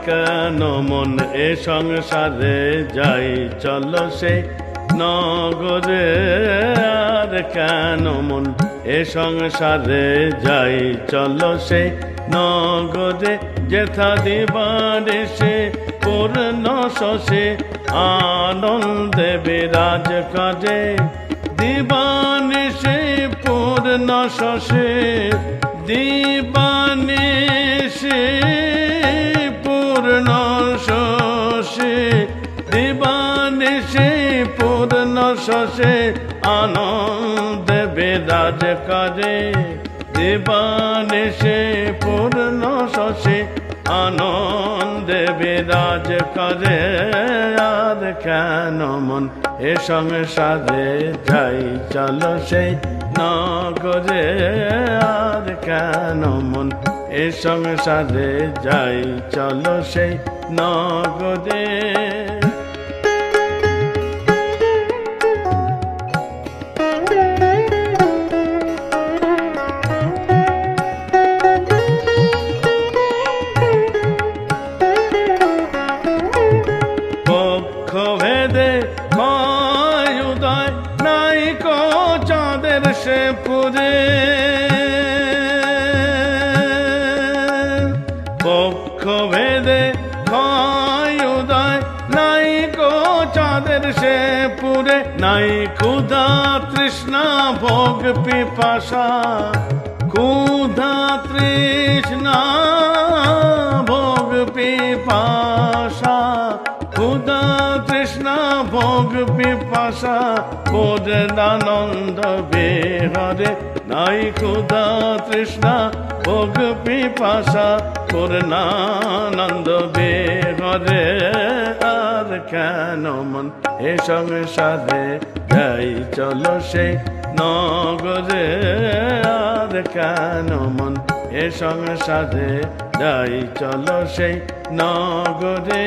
কেন মন এ সংসারে যাই চলো সেই নগরে। আর কেন মন এ সংসারে যাই চলো সেই নগরে। যেথা দিবারে সে পূর্ণ শশে আনন্দে বিরাজ কাজে। দিবানে সে পূর্ণ শশে দিবানে সে পূর্ণ শশে দিবানে সে পূর্ণ শশে আনন্দে বিরাজ কাজে। দিবানে সে পূর্ণ শশে আনন্দে বিরাজ করে। আর কেন মন এ সংসারে যাই চলো সেই নগরে। আর কেন মন এ সংসারে যাই চলো সেই নগরে। ভেদে হয় উদয় নাই কো চাঁদের সে পুরে। পক্ষ ভেদে হয় উদয় নাই কো চাঁদের সে পুরে। নাই ক্ষুধা তৃষ্ণা ভোগ পিপাসা ক্ষুধা তৃষ্ণা ভোগ পিপাসা। ক্ষুধা তৃষ্ণা ভোগ পিপাসা পূর্ণানন্দ বিহারে। নাই ক্ষুধা তৃষ্ণা ভোগ পিপাসা পূর্ণানন্দ বিহারে। আর কেন মন এ সংসারে যাই চলো সেই নগরে। আর কেন মন এ সংসারে যাই চলো সেই নগরে।